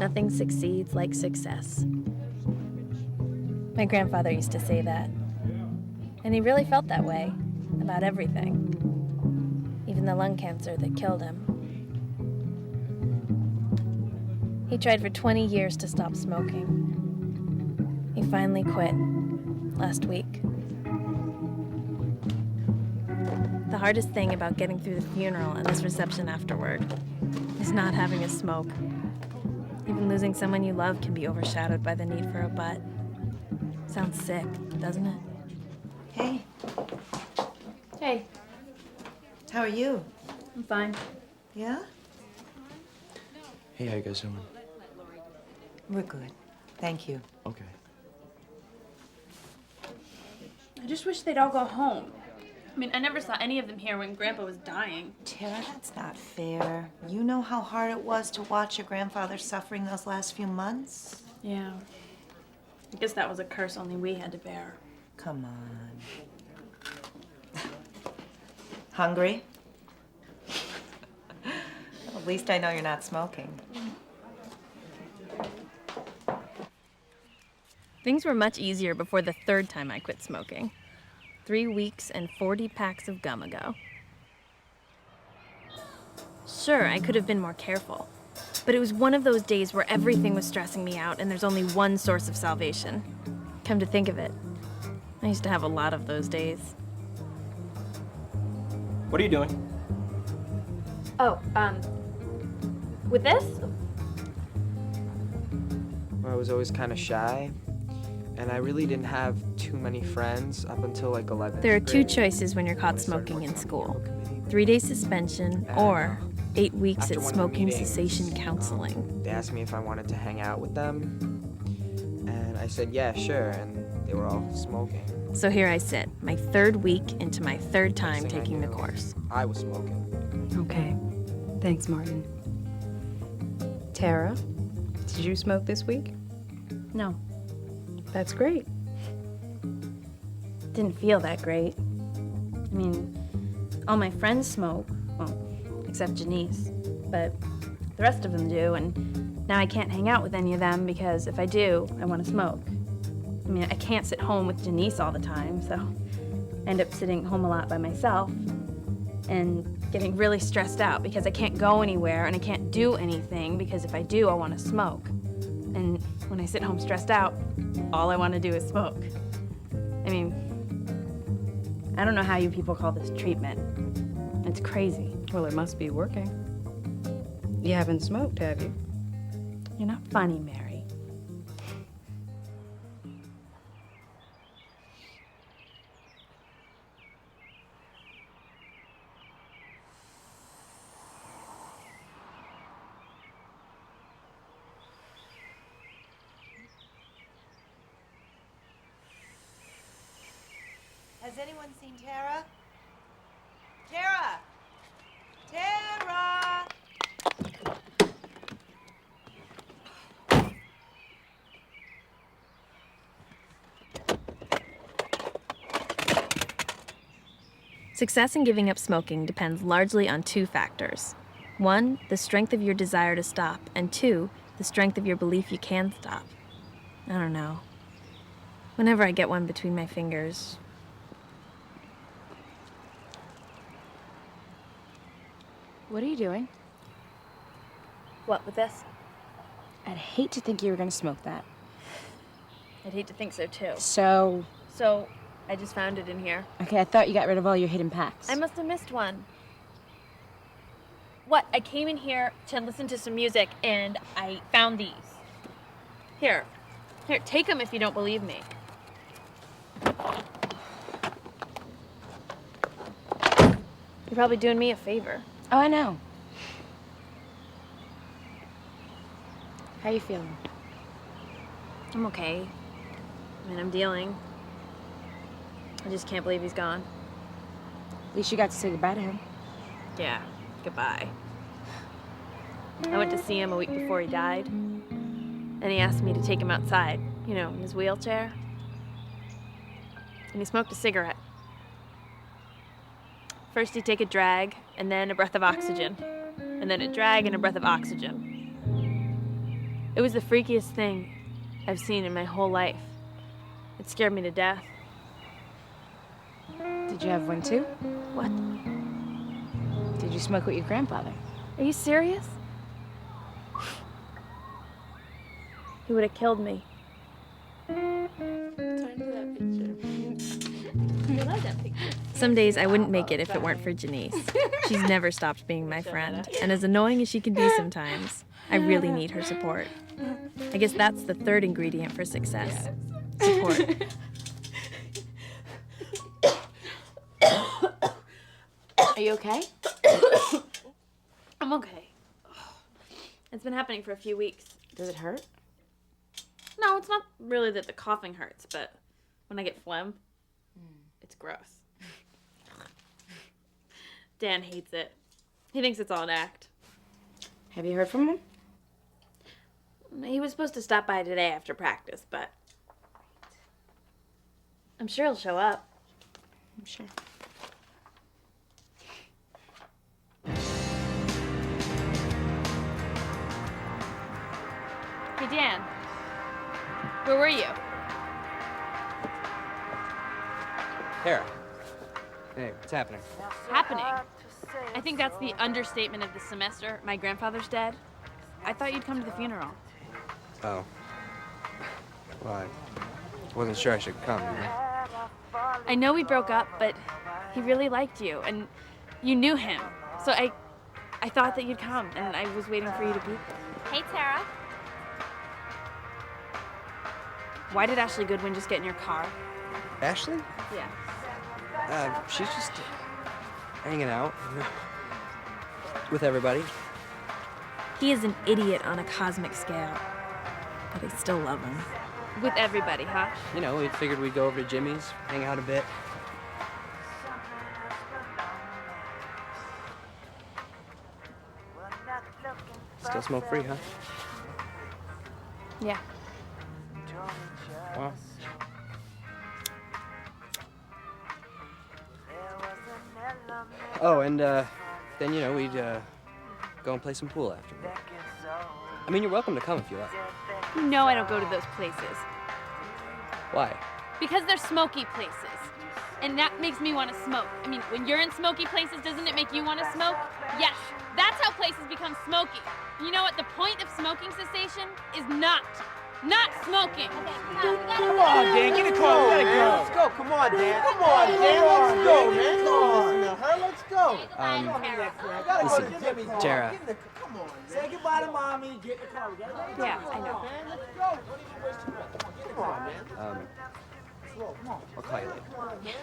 Nothing succeeds like success. My grandfather used to say that. And he really felt that way about everything. Even the lung cancer that killed him. He tried for 20 years to stop smoking. He finally quit last week. The hardest thing about getting through the funeral and this reception afterward is not having a smoke. Even losing someone you love can be overshadowed by the need for a butt. Sounds sick, doesn't it? Hey. Hey. How are you? I'm fine. Yeah? Hey, how you guys doing? We're good. Thank you. Okay. I just wish they'd all go home. I mean, I never saw any of them here when Grandpa was dying. Tara, that's not fair. You know how hard it was to watch your grandfather suffering those last few months? Yeah. I guess that was a curse only we had to bear. Come on. Hungry? At least I know you're not smoking. Things were much easier before the third time I quit smoking. 3 weeks and 40 packs of gum ago. Sure, I could have been more careful, but it was one of those days where everything was stressing me out and there's only one source of salvation. Come to think of it, I used to have a lot of those days. What are you doing? Oh, with this? I was always kind of shy, and I really didn't have too many friends up until like 11th There are two grade. choices when you're caught smoking in school. 3 days suspension or 8 weeks After at one of the smoking meetings, cessation counseling. They asked me if I wanted to hang out with them, and I said, yeah, sure, and they were all smoking. So here I sit, my 3rd week into my 3rd time Next thing I taking the knew, course. I was smoking. Okay. Thanks, Martin. Tara, did you smoke this week? No, That's great. didn't feel that great. I mean, all my friends smoke, well, except Janice, but the rest of them do, and now I can't hang out with any of them because if I do, I want to smoke. I mean, I can't sit home with Janice all the time, so I end up sitting home a lot by myself and getting really stressed out because I can't go anywhere and I can't do anything because if I do, I want to smoke. And when I sit home stressed out, all I want to do is smoke. I mean, I don't know how you people call this treatment. It's crazy. Well, it must be working. You haven't smoked, have you? You're not funny, Mary. Has anyone seen Tara? Tara! Tara! Success in giving up smoking depends largely on 2 factors. 1, the strength of your desire to stop, and 2, the strength of your belief you can stop. I don't know. Whenever I get one between my fingers, What are you doing? what with this? I'd hate to think you were gonna smoke that. I'd hate to think so too. So, So, I just found it in here. okay, I thought you got rid of all your hidden packs. I must have missed one. What? I came in here to listen to some music and I found these. Here, take them if you don't believe me. You're probably doing me a favor. Oh, I know. How you feeling? I'm okay. I mean, I'm dealing. I just can't believe he's gone. At least you got to say goodbye to him. Yeah, goodbye. I went to see him a week before he died, and he asked me to take him outside, you know, in his wheelchair. And he smoked a cigarette. First he'd take a drag, and then a breath of oxygen, and then a drag and a breath of oxygen. It was the freakiest thing I've seen in my whole life. It scared me to death. Did you have one too? What? Did you smoke with your grandfather? Are you serious? He would have killed me. Some days I wouldn't make it if it weren't for Janice. She's never stopped being my friend, and as annoying as she can be sometimes, I really need her support. I guess that's the third ingredient for success. Support. Are you okay? I'm okay. It's been happening for a few weeks. Does it hurt? No, it's not really that the coughing hurts, but when I get phlegm, it's gross. Dan hates it. He thinks it's all an act. Have you heard from him? He was supposed to stop by today after practice, but I'm sure he'll show up. I'm sure. Hey, Dan. Where were you? Tara. Hey, what's happening? Happening. I think that's the understatement of the semester. My grandfather's dead. I thought you'd come to the funeral. Oh. Well, I wasn't sure I should come, you know? I know we broke up, but he really liked you, and you knew him. So I thought that you'd come, and I was waiting for you to be. Hey, Tara. Why did Ashley Goodwin just get in your car? Ashley? Yeah. She's just hanging out with everybody. He is an idiot on a cosmic scale, but I still love him. With everybody, huh? You know, we figured we'd go over to Jimmy's, hang out a bit. Still smoke free, huh? Yeah. Wow. Oh, and then, you know, we'd go and play some pool afterward. I mean, you're welcome to come if you like. You know I don't go to those places. Why? Because they're smoky places. And that makes me want to smoke. I mean, when you're in smoky places, doesn't it make you want to smoke? Yes, that's how places become smoky. You know what? The point of smoking cessation is not smoking. Come on, Dan, get a car. We gotta go. Let's go. Come on, Dan. Come on, Dan. Let's go, man. Come on now, her. Let's go. Gotta go to Jimmy's. Tara. Come on. Say goodbye to mommy. Get in the car. We gotta go. Yeah, I know. Man, let's go. Don't even waste your breath. Come on, man. I'll call you later.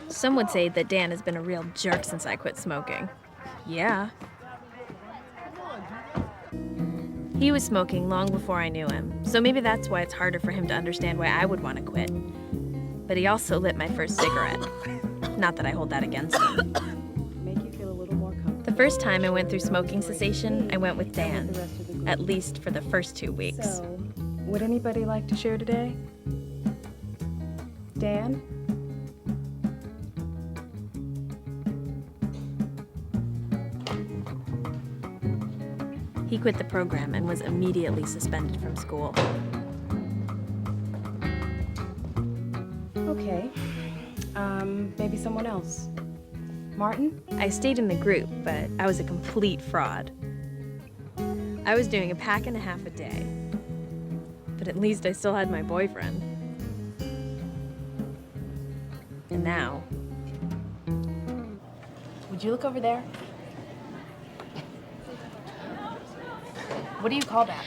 Some would say that Dan has been a real jerk since I quit smoking. Yeah. He was smoking long before I knew him, so maybe that's why it's harder for him to understand why I would want to quit. But he also lit my first cigarette. Not that I hold that against him. Make you feel a little more comfortable. The first time I went through smoking cessation, I went with Dan, at least for the first 2 weeks. So, would anybody like to share today? Dan? He quit the program and was immediately suspended from school. Okay. Maybe someone else. Martin? I stayed in the group, but I was a complete fraud. I was doing a pack and a half a day. But at least I still had my boyfriend. And now... Would you look over there? What do you call that?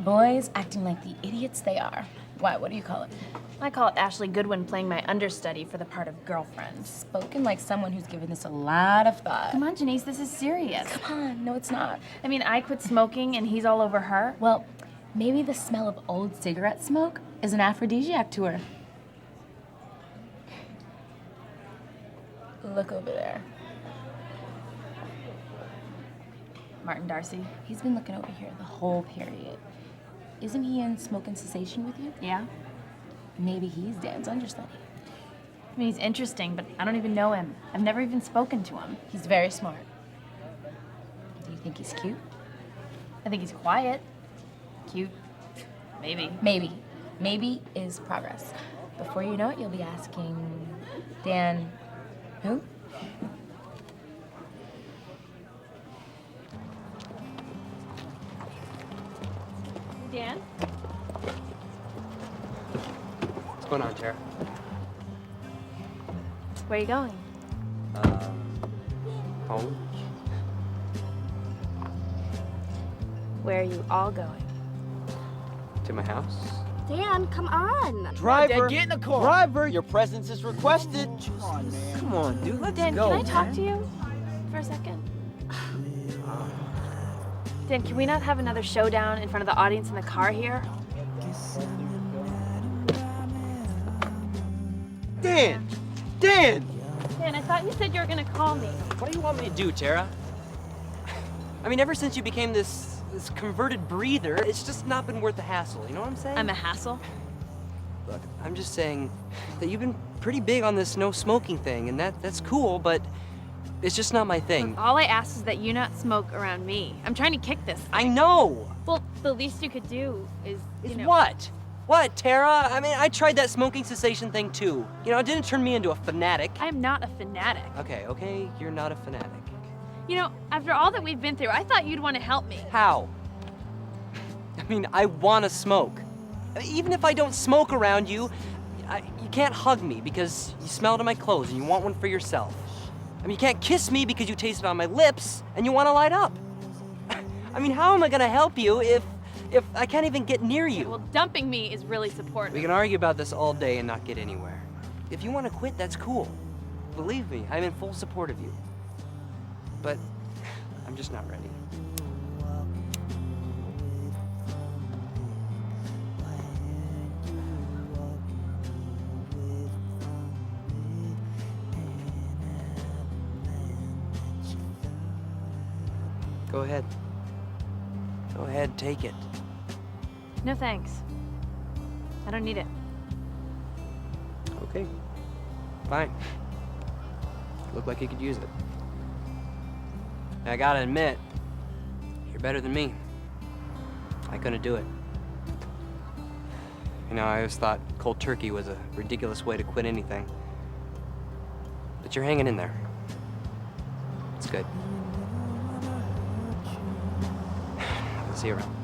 Boys acting like the idiots they are. Why, what do you call it? I call it Ashley Goodwin playing my understudy for the part of girlfriend. Spoken like someone who's given this a lot of thought. Come on, Janice, this is serious. Come on, no it's not. I mean, I quit smoking and he's all over her. Well, maybe the smell of old cigarette smoke is an aphrodisiac to her. Look over there. Martin Darcy. He's been looking over here the whole period. Isn't he in smoking cessation with you? Yeah? Maybe he's Dan's understudy. I mean, he's interesting, but I don't even know him. I've never even spoken to him. He's very smart. Do you think he's cute? I think he's quiet. Cute. Maybe. Maybe. Maybe is progress. Before you know it, you'll be asking, Dan, who? Dan? What's going on, Tara? Where are you going? Home? Where are you all going? To my house? Dan, come on. Driver! Dad, get in the car. Driver, your presence is requested. Come on, dude, let's Dan, go. can I talk to you for a second? Dan, can we not have another showdown in front of the audience in the car here? Dan! Dan! Dan, I thought you said you were gonna call me. What do you want me to do, Tara? I mean, ever since you became this converted breather, it's just not been worth the hassle, you know what I'm saying? I'm a hassle. Look, I'm just saying that you've been pretty big on this no smoking thing, and that's cool, but it's just not my thing. All I ask is that you not smoke around me. I'm trying to kick this. I know! Well, the least you could do is, Is what? What, Tara? I mean, I tried that smoking cessation thing too. You know, it didn't turn me into a fanatic. I am not a fanatic. Okay, you're not a fanatic. You know, after all that we've been through, I thought you'd want to help me. How? I mean, I want to smoke. Even if I don't smoke around you, you can't hug me because you smelled on my clothes and you want one for yourself. I mean, you can't kiss me because you taste it on my lips and you want to light up. I mean, how am I going to help you if I can't even get near you? Well, dumping me is really supportive. We can argue about this all day and not get anywhere. If you want to quit, that's cool. Believe me, I'm in full support of you. But I'm just not ready. Go ahead. Go ahead, take it. No thanks. I don't need it. Okay. Fine. Look like you could use it. I gotta admit, you're better than me. I couldn't do it. You know, I always thought cold turkey was a ridiculous way to quit anything. But you're hanging in there. It's good. See you around.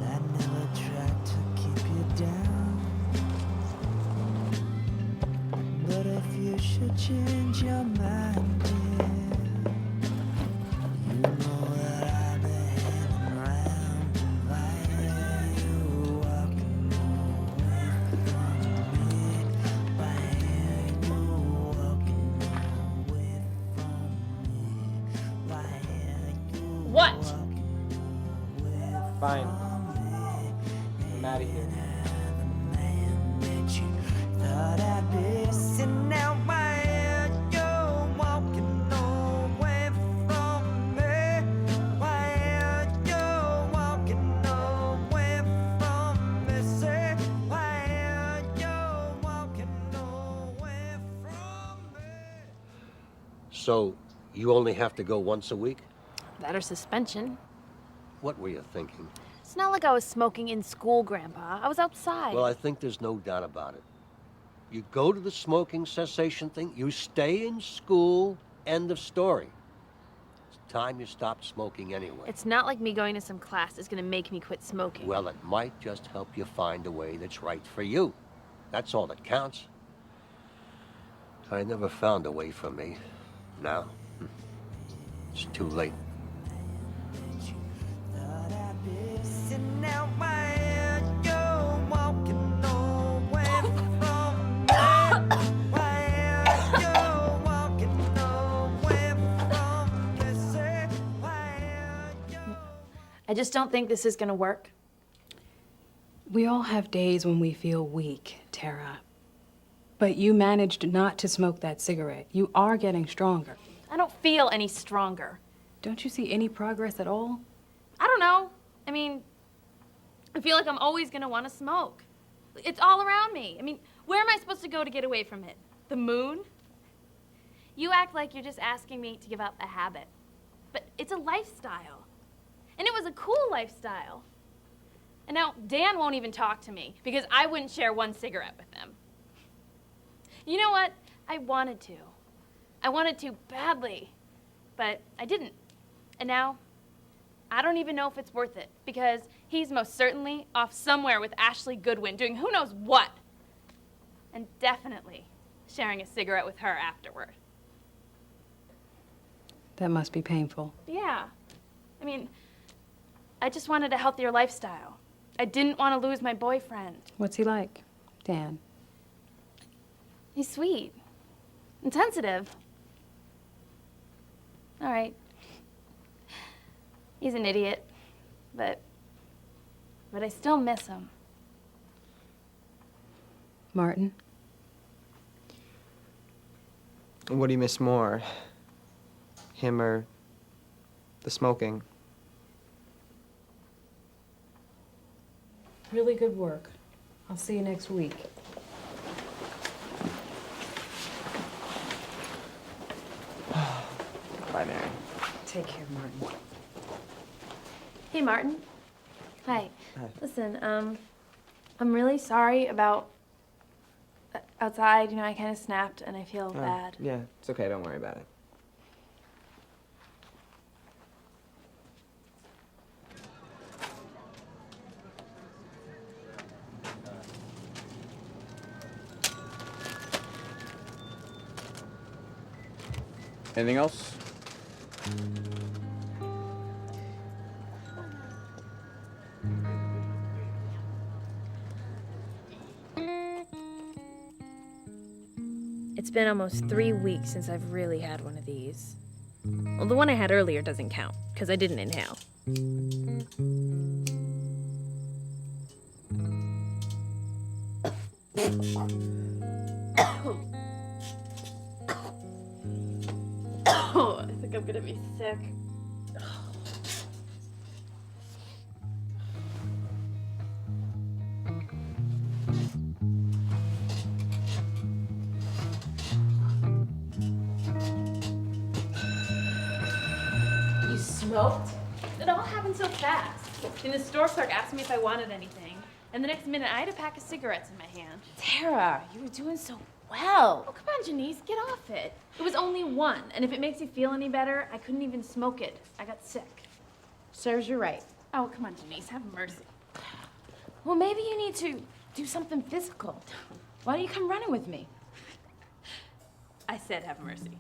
I never tried to keep you down, but if you should change your mind, dear, you know that I'll be hanging around. And why are you walking away from me? Why are you walking away from me? Why are you What? Fine. I'm out of here. Thought I'd be sitting out while you're walking away from me. While you're walking away from me, say, while you're walking away from me. So, you only have to go once a week? That or suspension. What were you thinking? It's not like I was smoking in school, Grandpa. I was outside. Well, I think there's no doubt about it. You go to the smoking cessation thing, you stay in school, end of story. It's time you stopped smoking anyway. It's not like me going to some class is gonna make me quit smoking. Well, it might just help you find a way that's right for you. That's all that counts. I never found a way for me. Now, it's too late. Sitting out while you're walking away from me. While you're walking away from me, say, while you're... I just don't think this is gonna work. We all have days when we feel weak, Tara. But you managed not to smoke that cigarette. You are getting stronger. I don't feel any stronger. Don't you see any progress at all? I don't know. I mean, I feel like I'm always gonna wanna smoke. It's all around me. I mean, where am I supposed to go to get away from it? The moon? You act like you're just asking me to give up a habit. But it's a lifestyle. And it was a cool lifestyle. And now Dan won't even talk to me because I wouldn't share one cigarette with him. You know what? I wanted to. I wanted to badly, but I didn't. And now, I don't even know if it's worth it because he's most certainly off somewhere with Ashley Goodwin doing who knows what. And definitely sharing a cigarette with her afterward. That must be painful. Yeah. I mean, I just wanted a healthier lifestyle. I didn't want to lose my boyfriend. What's he like, Dan? He's sweet and sensitive. All right. He's an idiot, but I still miss him. Martin? What do you miss more? Him or the smoking? Really good work. I'll see you next week. Bye, Mary. Take care, Martin. Hey, Martin. Hi. Hi. Listen, I'm really sorry about outside. You know, I kind of snapped and I feel bad. Yeah, it's okay. Don't worry about it. Anything else? It's been almost 3 weeks since I've really had one of these. Well, the one I had earlier doesn't count, because I didn't inhale. I think I'm gonna be sick. You smoked? It all happened so fast. And the store clerk asked me if I wanted anything, and the next minute I had a pack of cigarettes in my hand. Tara, you were doing so well. Oh, come on, Janice, get off it. It was only one, and if it makes you feel any better, I couldn't even smoke it. I got sick. Serves you right. Oh, come on, Janice, have mercy. Well, maybe you need to do something physical. Why don't you come running with me? I said have mercy.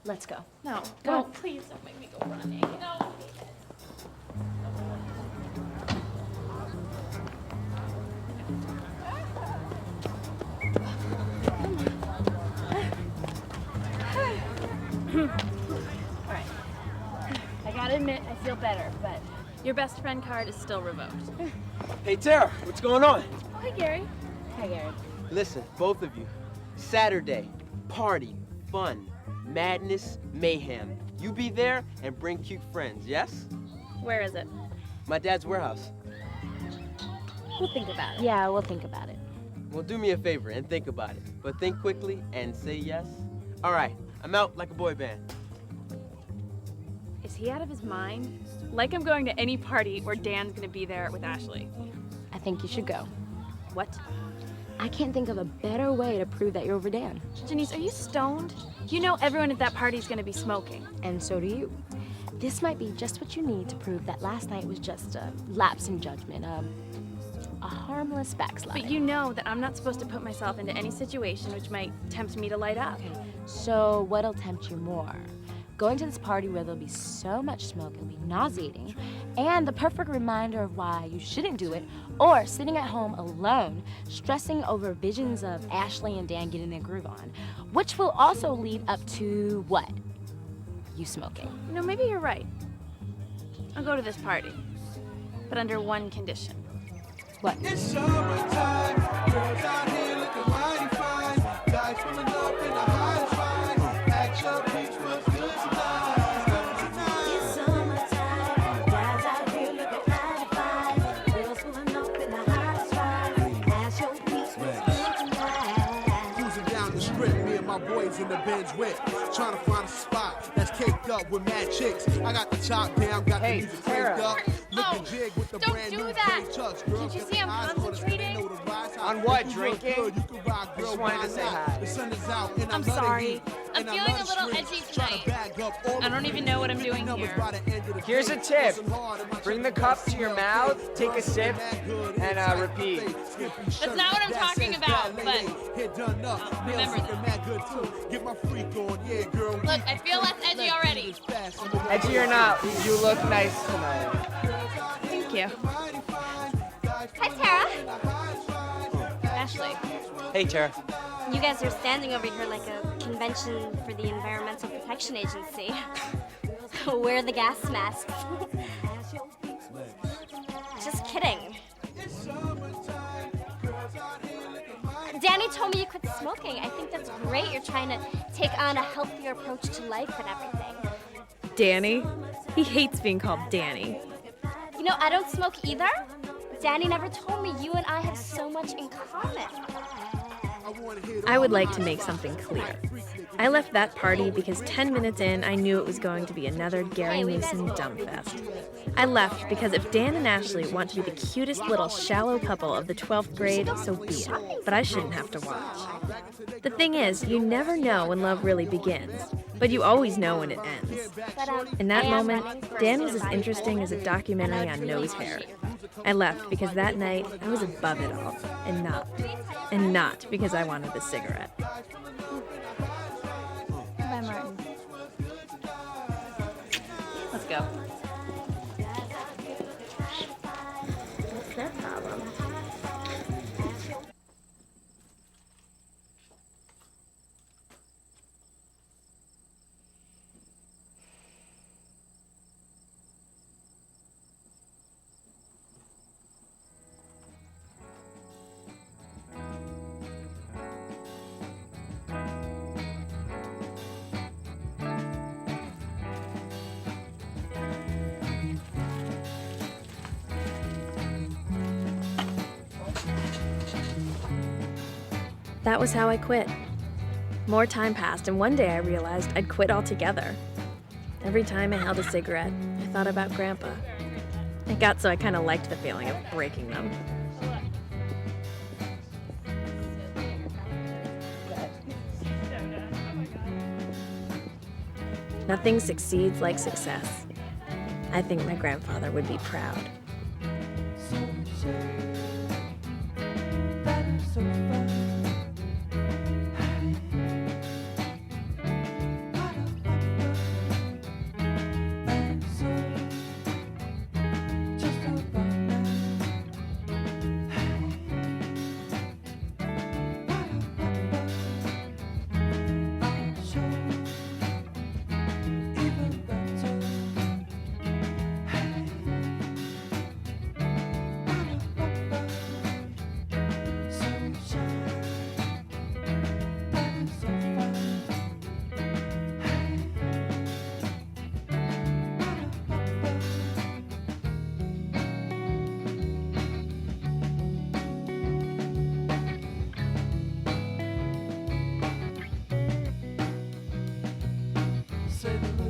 Let's go. No, Go. no, please don't make me go running. No. All right. I gotta admit, I feel better, but your best friend card is still revoked. Hey, Tara, what's going on? Oh, hi, Gary. Hi, Gary. Listen, both of you. Saturday, party, fun, madness, mayhem. You be there and bring cute friends, yes? Where is it? My dad's warehouse. We'll think about it. Yeah, we'll think about it. Well, do me a favor and think about it. But think quickly and say yes. All right, I'm out like a boy band. Is he out of his mind? Like I'm going to any party where Dan's gonna be there with Ashley. I think you should go. What? I can't think of a better way to prove that you're over Dan. Janice, are you stoned? You know everyone at that party's gonna be smoking. And so do you. This might be just what you need to prove that last night was just a lapse in judgment, a harmless backslide. But you know that I'm not supposed to put myself into any situation which might tempt me to light up. Okay, so what'll tempt you more? Going to this party where there'll be so much smoke it'll be nauseating, and the perfect reminder of why you shouldn't do it, or sitting at home alone, stressing over visions of Ashley and Dan getting their groove on, which will also lead up to what? You smoking. You know, maybe you're right. I'll go to this party, but under one condition. What? It's summertime, girls out here looking mighty fine. Guys pulling up in the high five. Action beach was good tonight. It's summertime, guys out here looking mighty fine. Girls pulling up in the high five. Ask your piece was good tonight. Cruising down the strip, me and my boys in the Benz whip. Trying to find a spot that's caked up with mad chicks. I got the top down, got the music cranked up. Oh, don't do that. Can't you see I'm concentrating? On what, drinking? I just wanted to say hi. I'm sorry. I'm feeling a little edgy tonight. I don't even know what I'm doing here. Here's a tip. Bring the cup to your mouth, take a sip, and repeat. That's not what I'm talking about, but remember that. Look, I feel less edgy already. Edgy or not, you look nice tonight. Thank you. Hi, Tara. Ashley. Hey, Tara. You guys are standing over here like a convention for the Environmental Protection Agency. Wear the gas masks. Just kidding. Danny told me you quit smoking. I think that's great. You're trying to take on a healthier approach to life and everything. Danny? He hates being called Danny. You know, I don't smoke either. Danny never told me you and I have so much in common. I would like to make something clear. I left that party because 10 minutes in, I knew it was going to be another Gary Mason dumbfest. I left because if Dan and Ashley want to be the cutest little shallow couple of the 12th grade, so be it. But I shouldn't have to watch. The thing is, you never know when love really begins, but you always know when it ends. In that moment, Dan was as interesting as a documentary on nose hair. I left because that night I was above it all, and not because I wanted a cigarette. Bye, Martin. Let's go. What's their problem? That was how I quit. More time passed, and one day I realized I'd quit altogether. Every time I held a cigarette, I thought about Grandpa. It got so I kind of liked the feeling of breaking them. Nothing succeeds like success. I think my grandfather would be proud. Say the